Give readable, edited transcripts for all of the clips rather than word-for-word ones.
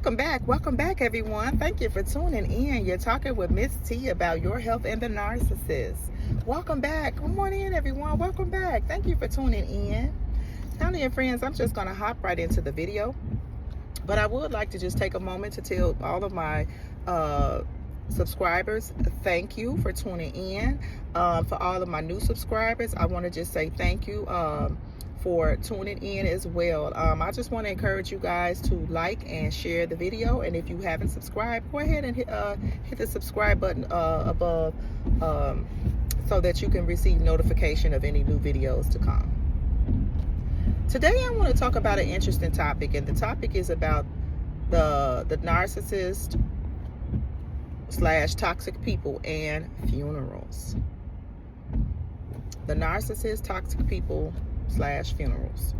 Welcome back, everyone. Thank you for tuning in. You're talking with Miss T about your health and the narcissist. Welcome back. Come on in, everyone. Welcome back. Thank you for tuning in. Family and friends, I'm just going to hop right into the video. But I would like to just take a moment to tell all of my subscribers, thank you for tuning in. For all of my new subscribers, I want to just say thank you for tuning in as well. I just want to encourage you guys to like and share the video, and if you haven't subscribed, go ahead and hit the subscribe button above so that you can receive notification of any new videos to come. Today I want to talk about an interesting topic, and the topic is about the narcissist / toxic people and funerals. The narcissist, toxic people / funerals.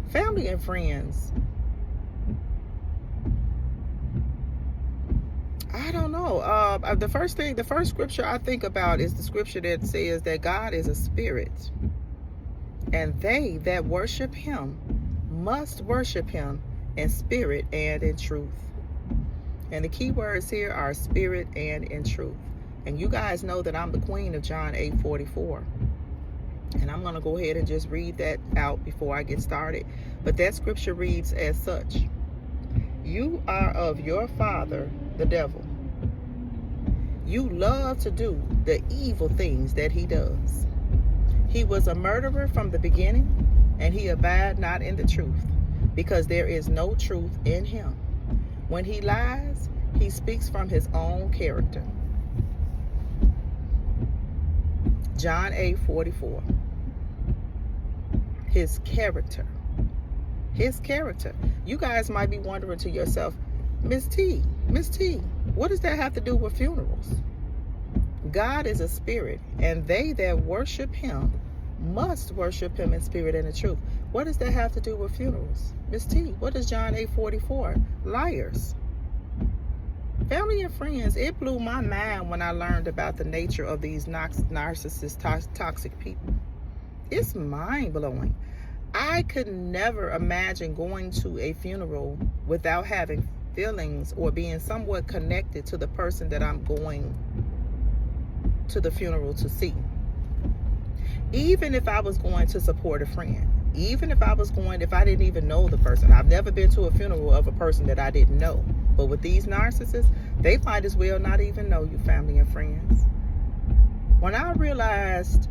Family and friends, I don't know. The first scripture I think about is the scripture that says that God is a spirit, and they that worship him must worship him in spirit and in truth. And the key words here are spirit and in truth. And you guys know that I'm the queen of John 8:44. And I'm going to go ahead and just read that out before I get started. But that scripture reads as such: You are of your father, the devil. You love to do the evil things that he does. He was a murderer from the beginning, and he abide not in the truth, because there is no truth in him. When he lies, he speaks from his own character. John 8:44. His character. His character. You guys might be wondering to yourself, Miss T, what does that have to do with funerals? God is a spirit, and they that worship him must worship him in spirit and in truth. What does that have to do with funerals? Miss T, what is John 8:44? Liars. Family and friends, it blew my mind when I learned about the nature of these narcissist, toxic people. It's mind-blowing. I could never imagine going to a funeral without having feelings or being somewhat connected to the person that I'm going to the funeral to see. Even if I was going to support a friend, even if I didn't even know the person. I've never been to a funeral of a person that I didn't know. But with these narcissists, they might as well not even know you, family and friends. When I realized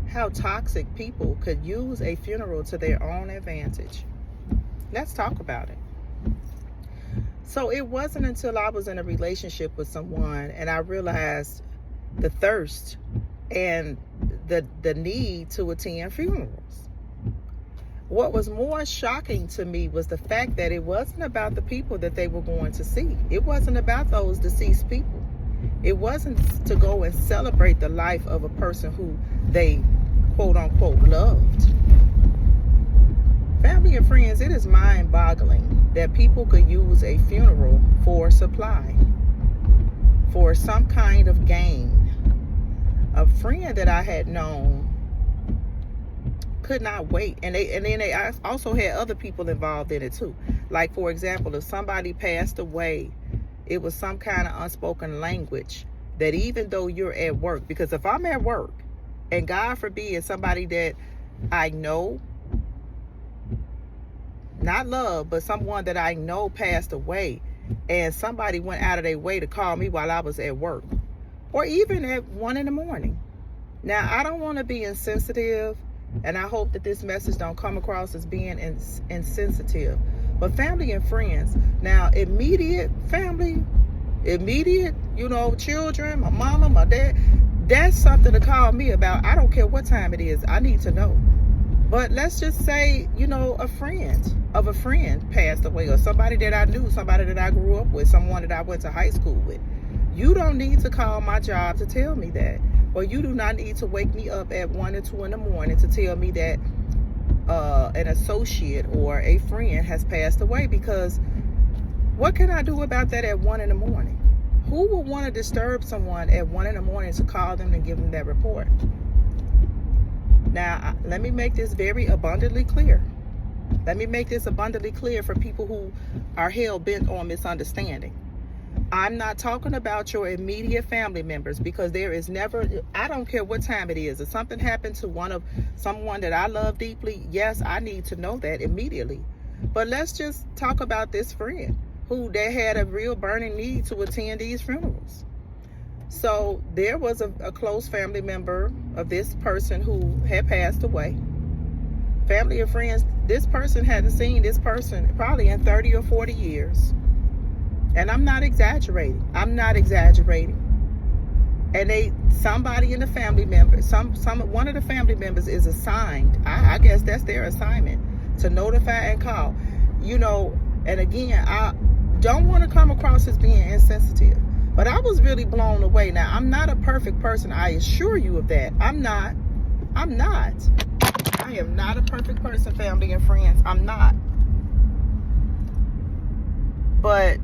how toxic people could use a funeral to their own advantage, let's talk about it. So it wasn't until I was in a relationship with someone and I realized the thirst and the need to attend funerals. What was more shocking to me was the fact that it wasn't about the people that they were going to see. It wasn't about those deceased people. It wasn't to go and celebrate the life of a person who they, quote unquote, loved. Family and friends, it is mind-boggling that people could use a funeral for supply, for some kind of gain. A friend that I had known could not wait, and then they also had other people involved in it too. Like, for example, if somebody passed away, it was some kind of unspoken language that even though you're at work, because if I'm at work and God forbid somebody that I know, not love, but someone that I know passed away, and somebody went out of their way to call me while I was at work, or even at 1 a.m. Now, I don't want to be insensitive, and I hope that this message don't come across as being insensitive. But family and friends, now immediate family, children, my mama, my dad, that's something to call me about. I don't care what time it is. I need to know. But let's just say, a friend passed away, or somebody that I knew, somebody that I grew up with, someone that I went to high school with. You don't need to call my job to tell me that. Or you do not need to wake me up at 1 or 2 in the morning to tell me that an associate or a friend has passed away, because what can I do about that at 1 in the morning? Who would want to disturb someone at 1 in the morning to call them and give them that report? Now, let me make this very abundantly clear. Let me make this abundantly clear for people who are hell-bent on misunderstanding. I'm not talking about your immediate family members, because there is never, I don't care what time it is, if something happened to someone that I love deeply, yes, I need to know that immediately. But let's just talk about this friend who they had a real burning need to attend these funerals. So there was a close family member of this person who had passed away. Family and friends, this person hadn't seen this person probably in 30 or 40 years. And I'm not exaggerating. And somebody in the family member, one of the family members is assigned. I guess that's their assignment, to notify and call. And again, I don't want to come across as being insensitive, but I was really blown away. Now, I'm not a perfect person. I assure you of that. I'm not. I am not a perfect person, family and friends. I'm not. But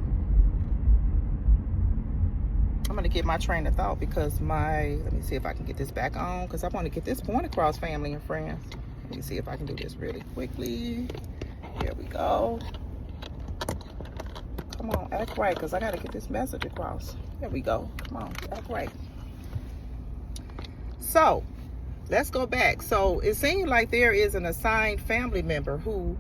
I'm going to get my train of thought, because let me see if I can get this back on, because I want to get this point across, family and friends. Let me see if I can do this really quickly. Here we go. Come on, act right, because I got to get this message across. There we go. Come on, act right. So, let's go back. So, it seemed like there is an assigned family member who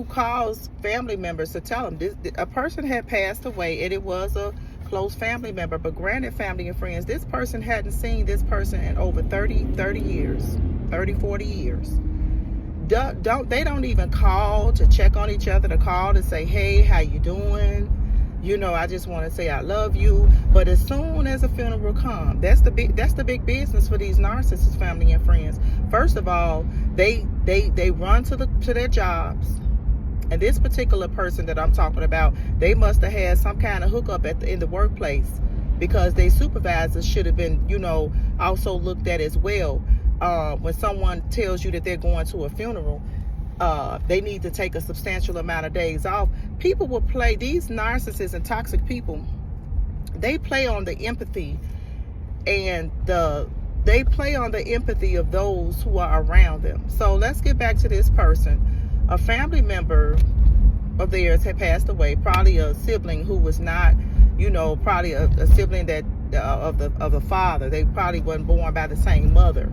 calls family members to tell them a person had passed away, and it was a close family member. But granted, family and friends, this person hadn't seen this person in over 30 years, 40 years. They don't even call to check on each other, to call to say, hey, how you doing? I just want to say I love you. But as soon as a funeral comes, that's the big business for these narcissists, family and friends. First of all, they run to their jobs. And this particular person that I'm talking about, they must have had some kind of hookup in the workplace, because their supervisors should have been, also looked at as well. When someone tells you that they're going to a funeral, they need to take a substantial amount of days off. People will play, these narcissists and toxic people, they play on the empathy and they play on the empathy of those who are around them. So let's get back to this person. A family member of theirs had passed away, probably a sibling who was not, probably a sibling that of the father. They probably wasn't born by the same mother.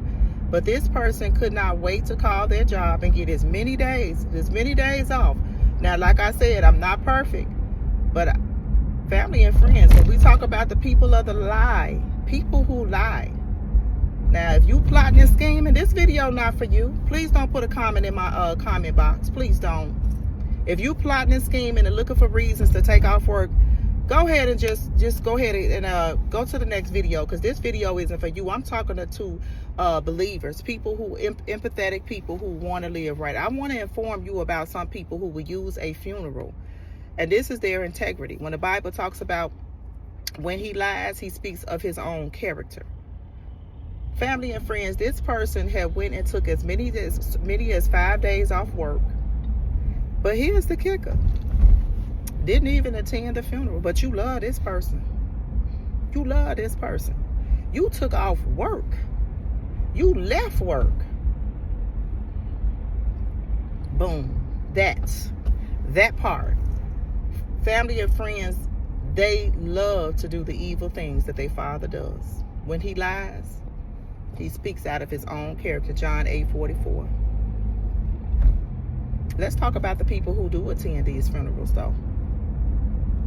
But this person could not wait to call their job and get as many days off. Now, like I said, I'm not perfect, but family and friends, when we talk about the people of the lie, people who lie. Now, if you plotting and scheming, this video not for you. Please don't put a comment in my comment box. Please don't. If you plotting and scheming and looking for reasons to take off work, go ahead and just go ahead and go to the next video, because this video isn't for you. I'm talking to believers, people who empathetic people who want to live right. I want to inform you about some people who will use a funeral, and this is their integrity. When the Bible talks about when he lies, he speaks of his own character. Family and friends, this person had went and took as many as 5 days off work. But here's the kicker. Didn't even attend the funeral, but you love this person. You love this person. You took off work. You left work. Boom. That part. Family and friends, they love to do the evil things that their father does. When he lies, he speaks out of his own character. John 8:44. Let's talk about the people who do attend these funerals, though.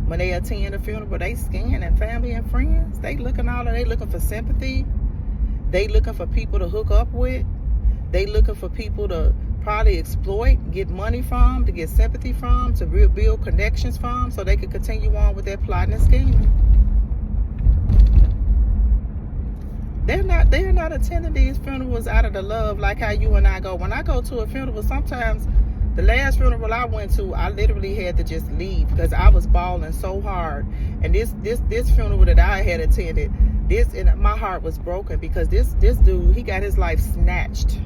When they attend a funeral, they scanning family and friends. They looking for sympathy. They looking for people to hook up with. They looking for people to probably exploit, get money from, to get sympathy from, to build connections from, so they can continue on with their plotting and scheming. They're not attending these funerals out of the love like how you and I go. When I go to a funeral, sometimes the last funeral I went to, I literally had to just leave because I was bawling so hard. And this funeral that I had attended, and my heart was broken because this dude, he got his life snatched.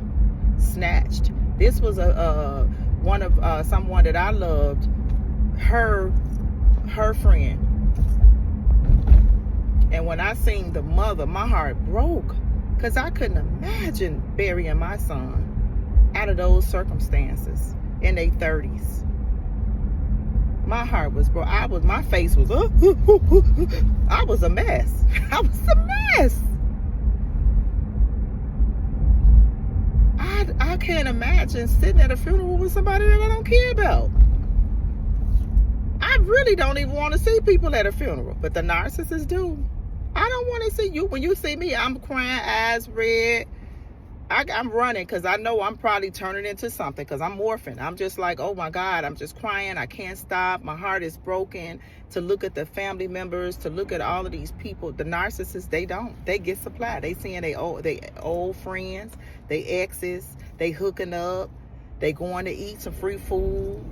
This was someone that I loved, her friend. And when I seen the mother, my heart broke because I couldn't imagine burying my son out of those circumstances. in their 30s. My heart was broke. My face was, I was a mess. I was a mess. I can't imagine sitting at a funeral with somebody that I don't care about. I really don't even want to see people at a funeral, but the narcissists do. I don't want to see you. When you see me, I'm crying, eyes red. I'm running because I know I'm probably turning into something because I'm morphing. I'm just like, oh my God, I'm just crying. I can't stop. My heart is broken to look at the family members, to look at all of these people. The narcissists, they don't. They get supply. They seeing they old friends, they exes, they hooking up, they going to eat some free food.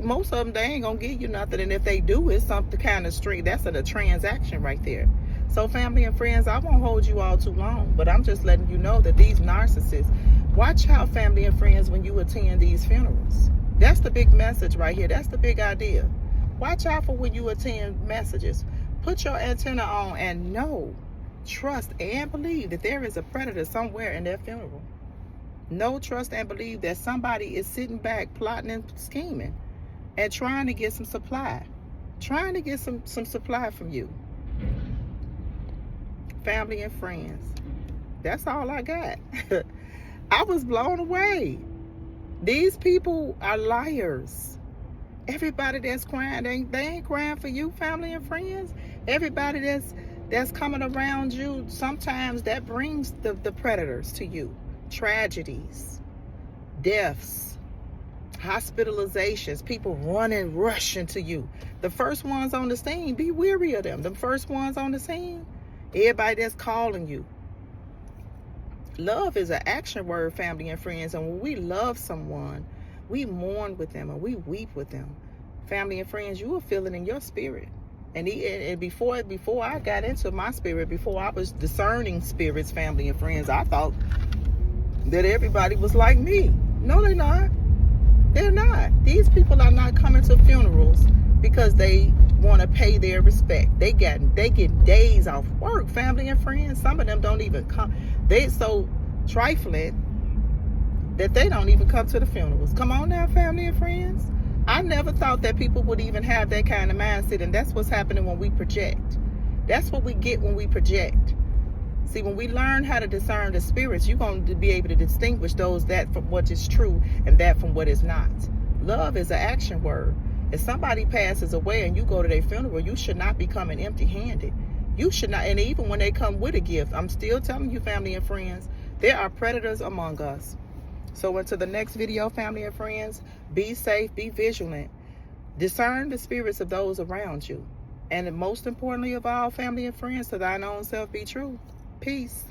Most of them, they ain't gonna give you nothing, and if they do, it's something kind of street. That's a transaction right there. So family and friends, I won't hold you all too long, but I'm just letting you know that these narcissists, watch out, family and friends, when you attend these funerals. That's the big message right here. That's the big idea. Watch out for when you attend messages. Put your antenna on and know, trust, and believe that there is a predator somewhere in their funeral. Know, trust, and believe that somebody is sitting back plotting and scheming and trying to get some supply. Trying to get some supply from you. Family and friends. That's all I got. I was blown away. These people are liars. Everybody that's crying, they ain't crying for you, family and friends. Everybody that's coming around you, sometimes that brings the predators to you. Tragedies, deaths, hospitalizations, people running, rushing to you. The first ones on the scene, be weary of them. The first ones on the scene, everybody that's calling you. Love is an action word, family and friends. And when we love someone, we mourn with them and we weep with them. Family and friends, you will feel it in your spirit. And before I got into my spirit, before I was discerning spirits, family and friends, I thought that everybody was like me. No, they're not. They're not. These people are not coming to funerals because they want to pay their respect. They get days off work, family and friends. Some of them don't even come. They so trifling that they don't even come to the funerals. Come on now, family and friends. I never thought that people would even have that kind of mindset, and that's what's happening when we project. That's what we get when we project. See, when we learn how to discern the spirits, you're going to be able to distinguish that from what is true and that from what is not. Love is an action word. If somebody passes away and you go to their funeral, you should not be coming empty-handed. You should not, and even when they come with a gift, I'm still telling you, family and friends, there are predators among us. So until the next video, family and friends, be safe, be vigilant. Discern the spirits of those around you. And most importantly of all, family and friends, to thine own self be true. Peace.